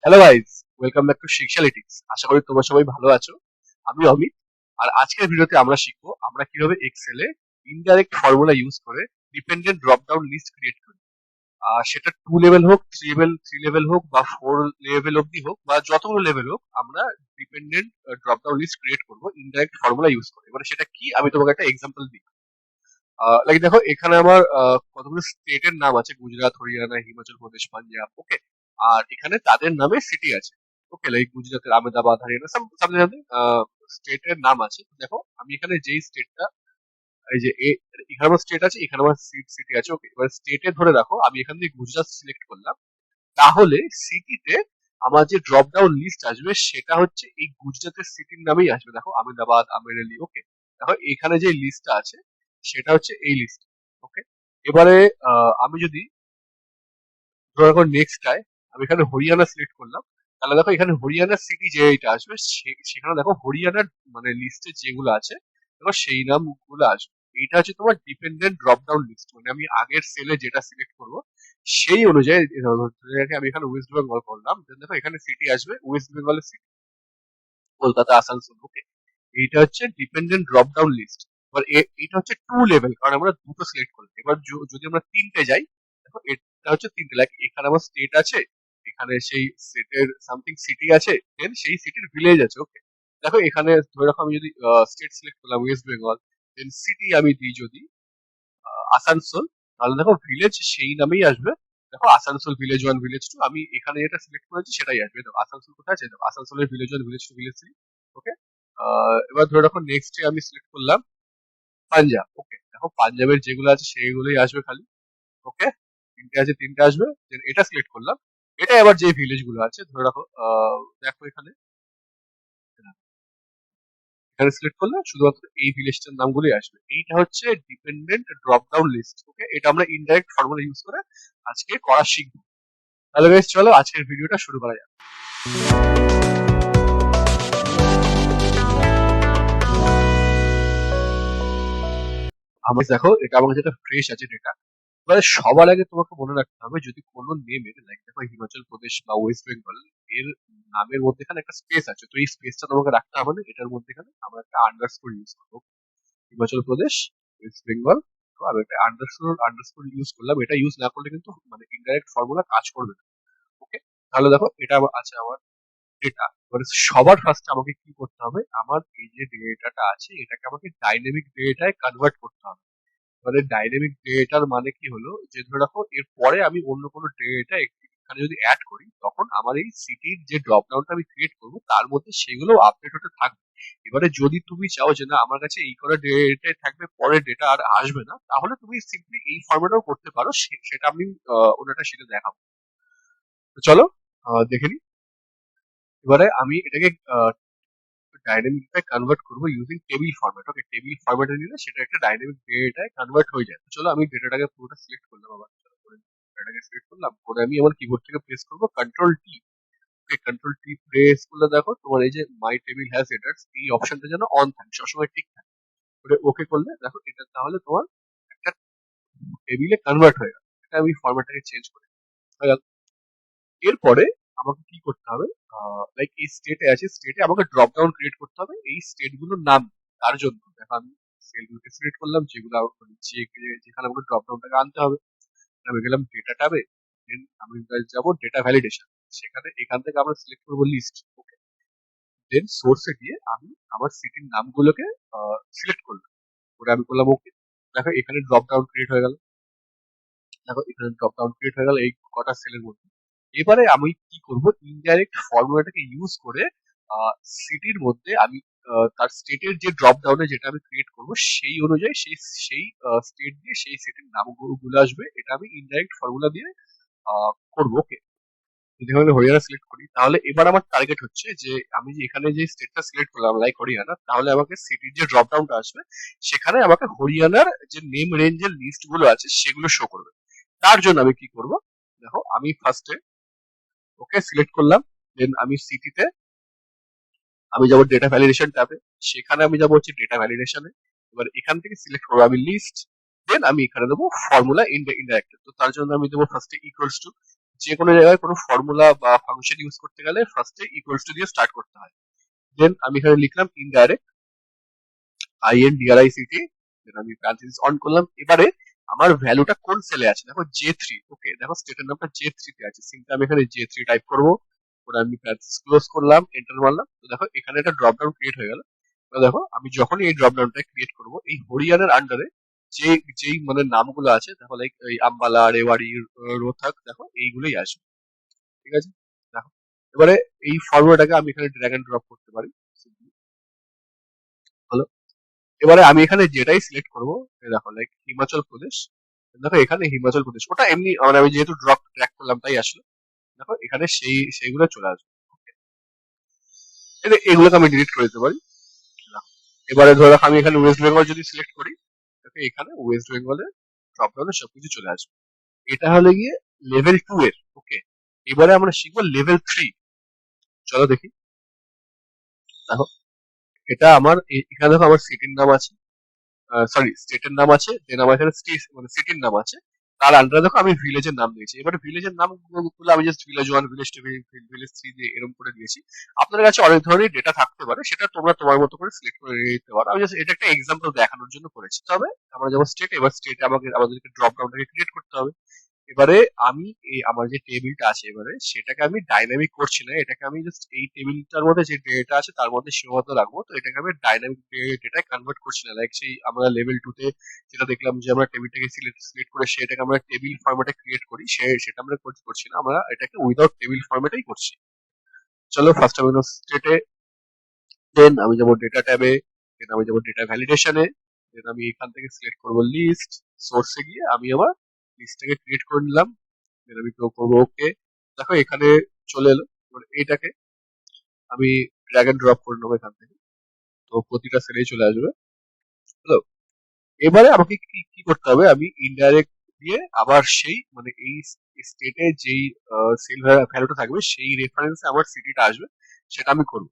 Hello guys, welcome back to Shikshalytics. আশা করি তোমরা সবাই ভালো আছো। আমি অমিত। আর আজকের ভিডিওতে আমরা শিখবো আমরা কিভাবে এক্সেলে ইনডাইরেক্ট ফর্মুলা ইউজ করে dependent drop down list create করি। সেটা 2 লেভেল হোক, থ্রি লেভেল হোক, বা 4 লেভেল অব্দি হোক, বা যতগুলো লেভেল হোক, আমরা dependent drop down list create করবো ইনডাইরেক্ট ফর্মুলা ইউজ করে। এবারে সেটা কি, আমি তোমাকে একটা এক্সাম্পল দিই। লাইক দেখো, এখানে আমার কতগুলো স্টেটের নাম আছে: গুজরাট, হরিয়ানা, হিমাচল প্রদেশ, পাঞ্জাব। ওকে, আর এখানে তাদের নামে সিটি আছে। ওকে, লাইক গুজরাটের আহমেদাবাদ, হরিয়ানা, সামথিং সামথিং স্টেটের নাম আছে। তো দেখো, আমি এখানে যেই স্টেটটা, এই যে এখানে আমার স্টেট আছে, এখানে আমার সিটি আছে। ওকে, এবার স্টেটে ধরে রাখো আমি এখান থেকে গুজরাট সিলেক্ট করলাম, তাহলে সিটিতে আমার যে ড্রপ ডাউন লিস্ট আসবে সেটা হচ্ছে এই গুজরাটের সিটির নামেই আসবে। দেখো, আহমেদাবাদ, আমেরেলি। ওকে, দেখো এখানে যে লিস্টটা আছে সেটা হচ্ছে এই লিস্ট। ওকে, এবারে আমি যদি ধরো এখন নেক্সটটায় আমি এখানে হরিয়ানা সিলেক্ট করলাম, তাহলে দেখো এখানে হরিয়ানার সিটি যে এটা আসবে সেখানে দেখো হরিয়ানার মানে লিস্টে যেগুলো আছে দেখো সেই নামগুলো আসবে। এইটা হচ্ছে তোমার ডিপেন্ডেন্ট ড্রপ ডাউন লিস্ট, মানে আমি আগের সেলে যেটা সিলেক্ট করব সেই অনুযায়ী আমি এখানে ওয়েস্ট বেঙ্গল করলাম, then দেখো এখানে সিটি আসবে ওয়েস্ট বেঙ্গলের সিটি, কলকাতা, আসানসোল। ওকে, এইটা হচ্ছে ডিপেন্ডেন্ট ড্রপ ডাউন লিস্ট। এবার এটা হচ্ছে 2 লেভেল, কারণ আমরা দুটো সিলেক্ট করলাম। এবার যদি আমরা তিনটে যাই, দেখো এটা হচ্ছে তিনটে। লাইক এখানে আমার স্টেট আছে, এখানে সেই স্টেটের সামথিং সিটি আছে, দেন সেই সিটির ভিলেজ আছে। ওকে, দেখো এখানে ধরে রাখো আমি যদি স্টেট সিলেক্ট করলাম ওয়েস্ট বেঙ্গল, দেন সিটি আমি দিই যদি আসানসোল, তাহলে দেখো ভিলেজ সেই নামেই আসবে। দেখো আসানসোল ভিলেজ 1, ভিলেজ 2, আমি এখানে যেটা সিলেক্ট করেছি সেটাই আসবে। দেখো আসানসোল কোথায় আছে, দেখো আসানসোলের ভিলেজ 1, ভিলেজ 2, ভিলেজ 3। ওকে, এবার ধরে রাখো নেক্সট আমি সিলেক্ট করলাম পাঞ্জাব। ওকে, দেখো পাঞ্জাবের যেগুলো আছে সেগুলোই আসবে খালি। ওকে, তিনটে আছে, তিনটে আসবে। Then এটা সিলেক্ট করলাম, এটা আবার যে ভিলেজ গুলো আছে ধরে রাখো, দেখো এখানে এখানে সিলেক্ট করলে শুধুমাত্র এই ভিলেজটার নামগুলোই আসবে। এইটা হচ্ছে ডিপেন্ডেন্ট ড্রপ ডাউন লিস্ট। ওকে, এটা আমরা ইনডাইরেক্ট ফর্মুলা ইউজ করে আজকে করা শিখবো। তাহলে বেশ, চলো আজকের ভিডিওটা শুরু করা যাক। আমার দেখো এটা আমার যেটা ফ্রেশ আছে ডেটা। এবারে সবার আগে তোমাকে মনে রাখতে হবে, যদি কোনো নেমের লাইক দেখো হিমাচল প্রদেশ বা ওয়েস্ট বেঙ্গল এর নামের মধ্যেখানে একটা স্পেস আছে, তো এই স্পেসটা তোমাকে রাখতে হবে না। এটার মধ্যেখানে আমরা একটা আন্ডারস্কোর ইউজ করবো। হিমাচল প্রদেশ, ওয়েস্ট বেঙ্গল, তো আমি একটা আন্ডারস্কোর আন্ডারস্কোর ইউজ করলাম। এটা ইউজ না করলে কিন্তু মানে ইনডাইরেক্ট ফর্মুলা কাজ করবে না। ওকে, তাহলে দেখো এটা আছে আমার ডেটা। এবারে সবার ফার্স্টে আমাকে কি করতে হবে, আমার এই যে ডেটাটা আছে এটাকে আমাকে ডাইনামিক ডেটায় কনভার্ট করতে হবে। মানে ডাইনামিক ডেটার মানে কি হলো, যে ধরে রাখো এর পরে আমি অন্য কোনো ডেটা এখানে যদি অ্যাড করি, তখন আমার এই সিটির যে ড্রপ ডাউনটা আমি ক্রিয়েট করবো তার মধ্যে সেগুলো আপডেট হতে থাকবে। এবারে যদি তুমি চাও যে না আমার কাছে এই কটা ডেটাই থাকবে, পরের ডেটা আর আসবে না, তাহলে তুমি সিম্পলি এই ফরম্যাটেও করতে পারো। সেটা আমি অন্য একটা শিটে দেখাবো। তো চলো দেখে নিই। এবারে আমি এটাকে ডাইনামিকটায় কনভার্ট করবো ইউজিং টেবিল ফরম্যাট। ওকে, টেবিল ফরম্যাটে নিলে সেটা একটা ডাইনামিক ডেটায় কনভার্ট হয়ে যায়। তো চলো আমি ডেটাটাকে পুরোটা সিলেক্ট করলাম। আবার ডেটাটাকে সিলেক্ট করলাম করে আমি আমার কিবোর্ড থেকে প্রেস করবো কন্ট্রোল T। ওকে, কন্ট্রোল T প্রেস করলে দেখো তোমার এই যে মাই টেবিল হ্যাজ হেডার্স এই অপশনটা যেন অন থাকে, সবসময় ঠিক থাকে। ওকে করলে দেখো এটা তাহলে তোমার একটা টেবিলে কনভার্ট হয়ে গেল। এটা আমি ফরম্যাটটাকে চেঞ্জ করে হয়ে গেল। এরপরে আমাকে কি করতে হবে, লাইক এই স্টেটে আছে, স্টেটে আমাকে ড্রপ ডাউন ক্রিয়েট করতে হবে এই স্টেট গুলোর নাম। তার জন্য দেখো আমি সেলগুলোকে সিলেক্ট করলাম যেগুলো যেখানে আমাকে ড্রপ ডাউনটাকে আনতে হবে। আমি গেলাম ডেটা ট্যাবে, দেন আমি যাবো ডেটা ভ্যালিডেশন। সেখানে এখান থেকে আমরা সিলেক্ট করবো লিস্ট। ওকে, দেন সোর্সে গিয়ে আমি আমার সিটির নামগুলোকে সিলেক্ট করলাম, ওটা আমি করলাম ওকে। দেখো এখানে ড্রপ ডাউন ক্রিয়েট হয়ে গেল। দেখো এখানে ড্রপ ডাউন ক্রিয়েট হয়ে গেল এই কটা সেলের মধ্যে। এবারে আমি কি করব, ইনডাইরেক্ট ফর্মুলাটাকে ইউজ করে সিটির মধ্যে আমি তার স্টেটের যে ড্রপ ডাউনে যেটা আমি ক্রিয়েট করব সেই অনুযায়ী সেই সেই স্টেট দিয়ে সেই সিটির নামগুলো আসবে। এটা আমি ইনডাইরেক্ট ফর্মুলা দিয়ে করবো। ওকে, যদি আমি হরিয়ানা সিলেক্ট করি, তাহলে এবার আমার টার্গেট হচ্ছে যে আমি যে এখানে যে স্টেটটা সিলেক্ট করলাম লাইক হরিয়ানা, তাহলে আমাকে সিটির যে ড্রপ ডাউনটা আসবে সেখানে আমাকে হরিয়ানার যে নেম রেঞ্জের লিস্ট গুলো আছে সেগুলো শো করবে। তার জন্য আমি কি করব, দেখো আমি ফার্স্টে ওকে সিলেক্ট করলাম, দেন আমি সিটিতে আমি যাবো ডেটা ভ্যালিডেশন ট্যাবে, সেখানে আমি যাবো হচ্ছে ডেটা ভ্যালিডেশনে। এবার এখান থেকে সিলেক্ট করবো আমি লিস্ট, দেন আমি এখানে দেবো ফর্মুলা ইনডাইরেক্ট। তো তার জন্য আমি দেবো ফার্স্টে ইকুয়ালস টু যে কোনো জায়গায় কোনো ফর্মুলা বা ফাংশন ইউজ করতে গেলে ফার্স্টে ইকুয়ালস টু দিয়ে স্টার্ট করতে হয়। দেন আমি এখানে লিখলাম ইনডাইরেক্ট INDRICT, দেন আমি প্যারেন্থেসিস অন করলাম। এবারে আমার ভ্যালুটা কোন সেলে আছে, দেখো J3। ওকে, দেখো স্টেটের নামটা J3 তে আছে, সিম্পলি আমি এখানে J3 টাইপ করব, ওটা আমি প্যারেন্থেসিস ক্লোজ করলাম, এন্টার মারলাম। তো দেখো এখানে একটা ড্রপ ডাউন ক্রিয়েট হয়ে গেল। তো দেখো আমি যখনই এই ড্রপ ডাউনটা ক্রিয়েট করব, এই হরিয়ানার আন্ডারে যে যেই মানে নামগুলো আছে, দেখো লাইক এই আম্বালা, রেওয়াড়ি, রোহতাক, দেখো এইগুলোই আসবে। ঠিক আছে, দেখো এবারে এই ফর্মুলাটাকে আমি এখানে ড্র্যাগ এন্ড ড্রপ করতে পারি। হলো, এবারে আমি এখানে যেটাই সিলেক্ট করবো, দেখো লাইক হিমাচল প্রদেশ, দেখো এখানে হিমাচল প্রদেশ, ওটা এমনি মানে আমি যেহেতু ড্রপ ট্র্যাক করলাম তাই আসলো। দেখো এখানে সেইগুলো চলে আসবে। এগুলোকে আমি ডিলিট করে দিতে পারি। এবারে ধরো আমি এখানে ওয়েস্ট বেঙ্গল যদি সিলেক্ট করি, দেখো এখানে ওয়েস্ট বেঙ্গলের ড্রপ ডাউনে সবকিছু চলে আসবে। এটা হলে গিয়ে লেভেল 2 এর। ওকে, এবারে আমরা শিখবো লেভেল 3। চলো দেখি। দেখো এটা আমার এখানে দেখো আমার সিটির নাম আছে, সরি স্টেটের নাম আছে, দেন আমার এখানে মানে সিটির নাম আছে, তার আন্ডারে দেখো আমি ভিলেজের নাম দিয়েছি। এবারে ভিলেজের নাম গুলো আমি জাস্ট ভিলেজ 1, ভিলেজ 2, ভিলেজ 3 দিয়ে এরকম করে দিয়েছি। আপনার কাছে অনেক ধরনের ডেটা থাকতে পারে, সেটা তোমরা তোমার মতো করে সিলেক্ট করে নিতে পারো। আমি জাস্ট এটা একটা এক্সাম্পল দেখানোর জন্য করেছি। তবে আমরা যেমন স্টেট, এবার স্টেটে আমাদেরকে ড্রপ ডাউনটাকে ক্রিয়েট করতে হবে। এবারে আমি এই আমার যে টেবিলটা আছে, এবারে সেটাকে আমি ডাইনামিক করছি না, এটাকে আমি জাস্ট এই টেবিলটার মধ্যে যে ডেটা আছে তার মধ্যে সীমাবদ্ধ রাখবো। তো এটাকে আমি ডাইনামিক ডেটায় কনভার্ট করছি না, লাইক সেই আমরা লেভেল 2 তে যেটা দেখলাম যে আমরা টেবিলটাকে সিলেক্ট করে সেটাকে আমরা টেবিল ফরম্যাটে ক্রিয়েট করি, সেটা আমরা করছি না, আমরা এটাকে উইদাউট টেবিল ফরম্যাটেই করছি। চলো ফার্স্ট আমি স্টেটে, দেন আমি যাবো ডেটা ট্যাবে, দেন আমি যাবো ডেটা ভ্যালিডেশনে, দেন আমি এখান থেকে সিলেক্ট করবো লিস্ট। সোর্সে গিয়ে আমি আবার লিস্টটাকে ক্রিয়েট করে নিলাম, দেন আমি করবো ওকে। দেখো এখানে চলে এলো। এবার এইটাকে আমি ড্র্যাগ এন্ড ড্রপ করে নেবো এখান থেকে, তো প্রতিটা সেলেই চলে আসবে। হলো, এবারে আমাকে কি কি করতে হবে, আমি ইনডাইরেক্ট দিয়ে আবার সেই মানে এই স্টেটে যেই সেল ভ্যালুটা থাকবে সেই রেফারেন্সে আমার সিটিটা আসবে, সেটা আমি করবো।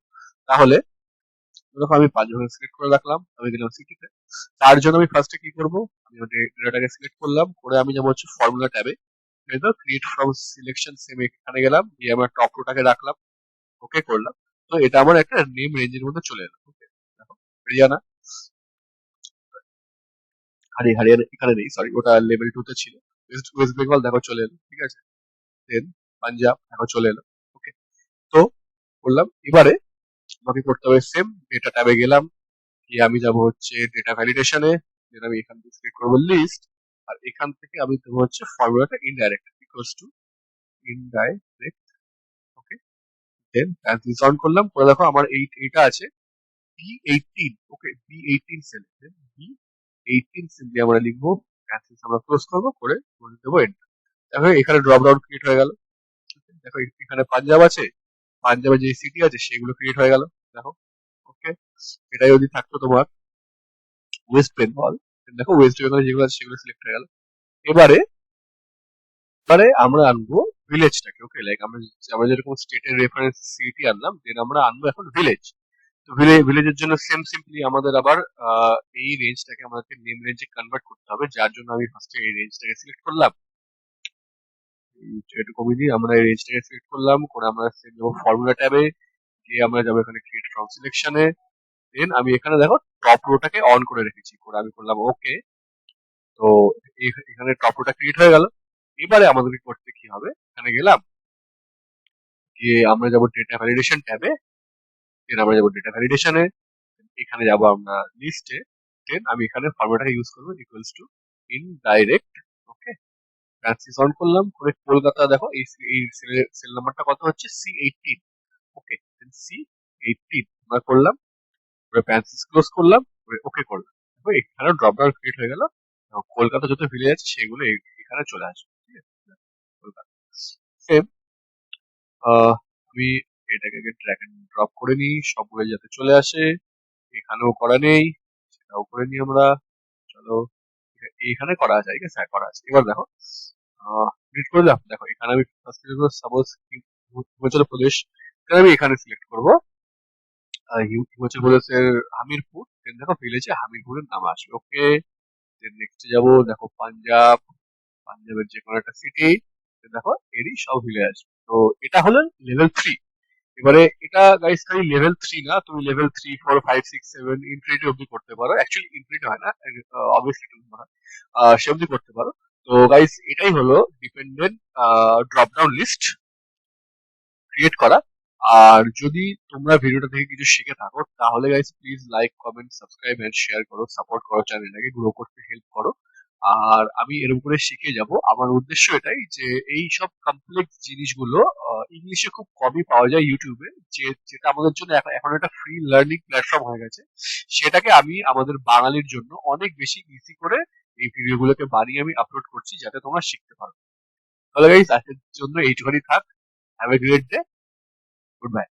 তাহলে দেখো আমি 5 জন সিলেক্ট করে রাখলাম, আমি গেলাম সিটিতে। তার জন্য আমি ফার্স্টে কি করবো, আমি ডেটাটাকে সিলেক্ট করলাম, করে আমি যাবো হচ্ছে ফর্মুলা ট্যাবে, ক্রিয়েট ফ্রম সিলেকশন, সেম এখানে গেলাম, দিয়ে আমরা টপ রোটাকে রাখলাম, ওকে করলাম। তো এটা আমার একটা নেম রেঞ্জের মধ্যে চলে এলো। ওকে, দেখো হরিয়ানা, হরিয়ানা এখানে নেই, সরি ওটা লেভেল 2 তে ছিল। ওয়েস্ট বেঙ্গল দেখো চলে এলো, ঠিক আছে। দেন পাঞ্জাব দেখো চলে এলো। ওকে, তো করলাম। এবারে আমাকে করতে হবে সেম, ডেটা ট্যাবে গেলাম, গিয়ে আমি যাব হচ্ছে ডেটা ভ্যালিডেশনে, দেন আমি এখান থেকে সিলেক্ট করবো লিস্ট, আর এখান থেকে আমি দেবো হচ্ছে ফর্মুলাটা indirect equals to indirect. Okay, then translation on করলাম, করে দেখো আমার এইটা আছে B18। ওকে, B18 সেল, B18 সেল দিয়ে আমরা লিখবো, ট্রান্সলেশন আমরা ক্লোজ করবো, করে দেবো এন্টার। দেখো এখানে ড্রপ ডাউন ক্রিয়েট হয়ে গেল। দেখো এখানে পাঞ্জাব আছে, পাঞ্জাবের যে সিটি আছে সেগুলো ক্রিয়েট হয়ে গেল। দেখো ওকে, এটা যদি থাকতো তোমার ওয়েস্ট বেঙ্গল, দেখো ওয়েস্ট বেঙ্গল যেগুলো আছে সেগুলো সিলেক্ট হয়ে গেল। এবারে এবারে আমরা আনবো ভিলেজটাকে। ওকে, লাইক আমরা যেরকম স্টেটের রেফারেন্স সিটি আনলাম, দেন আমরা আনবো এখন ভিলেজ। তো ভিলেজের জন্য সেম সিম্পলি আমাদের আবার এই রেঞ্জটাকে আমাদেরকে নেম রেঞ্জে কনভার্ট করতে হবে, যার জন্য আমি ফার্স্টে এই রেঞ্জটাকে সিলেক্ট করলাম। একটু কমিয়ে দিই, আমরা এই রেঞ্জটাকে সিলেক্ট করলাম, করে আমরা যাবো ফর্মুলা ট্যাবে, গিয়ে আমরা যাবো এখানে ক্রিয়েট ফ্রম সিলেকশনে, দেন আমি এখানে দেখো টপ রোটাকে অন করে রেখেছি, করে আমি করলাম ওকে। তো এখানে টপ রোটা ক্রিয়েট হয়ে গেল। এবারে আমাদেরকে করতে কি হবে, এখানে গেলাম, গিয়ে আমরা যাবো ডেটা ভ্যালিডেশন ট্যাবে, দেন আমরা যাবো ডেটা ভ্যালিডেশনে, এখানে যাবো আমরা লিস্টে, দেন আমি এখানে ফর্মুলাটাকে ইউজ করবো ইকুয়ালস টু ইনডাইরেক্ট। ওকে, ট্রান্সিস অন করলাম, করে কলকাতা দেখো এই সেল নাম্বারটা কত হচ্ছে C18। ওকে, C18 আমরা করলাম, করে প্যান্সিস ক্লোজ করলাম, করে ওকে করলাম। দেখো এখানে ড্রপ ডাউন ক্রিয়েট হয়ে গেল, কলকাতা যত ভিলেজ আছে সেগুলো এখানে চলে আসবে। ঠিক আছে, কলকাতা সেম। আমি এটাকে ড্র্যাগ এন্ড ড্রপ করে নিই, সবগুলো যাতে চলে আসে। এখানেও করা নেই, সেটাও করে নিই আমরা। চলো এইখানে করা আছে, ঠিক আছে, হ্যাঁ করা আছে। এবার দেখো ক্লিক করলাম, দেখো এখানে আমি সাপোজ হিমাচল প্রদেশ, তাহলে আমি এখানে সিলেক্ট করবো হিমাচল প্রদেশের হামিরপুর, দেন দেখো ভিলেজে হামিরপুরের নাম আসবে। ওকে, দেন নেক্সট যাবো, দেখো পাঞ্জাবের যে কোনো একটা সিটি, দেখো এরই সব মিলে আসবে। তো এটা হলো লেভেল 3। এবারে এটা গাইস খালি লেভেল 3 না, তুমি লেভেল 3 4 5 6 7 ইনফিনিটি অব্দি করতে পারো। অ্যাকচুয়ালি ইনফিনিটি হয় না, অবভিয়াসলি তুমি হয় সে অব্দি করতে পারো। তো গাইস এটাই হলো dependent drop down list create করা। আর যদি তোমরা ভিডিওটা থেকে কিছু শিখে থাকো তাহলে guys please like comment subscribe and share করো, সাপোর্ট করো, চ্যানেলটাকে গ্রো করতে হেল্প করো। আর আমি এরকম করে শিখে যাব। আমার উদ্দেশ্য এটাই যে এই সব কমপ্লেক্স জিনিসগুলো ইংলিশে খুব কমই পাওয়া যায় ইউটিউবে, যেটা আমাদের জন্য এখন একটা ফ্রি লার্নিং প্ল্যাটফর্ম হয়ে গেছে, সেটাকে আমি আমাদের বাঙালির জন্য অনেক বেশি ইজি করে এই ভিডিওগুলোকে বানিয়ে আমি আপলোড করছি যাতে তোমরা শিখতে পারো। তাহলে গাইস আজকের জন্য এইটুখানি থাক। Have a great day. Goodbye.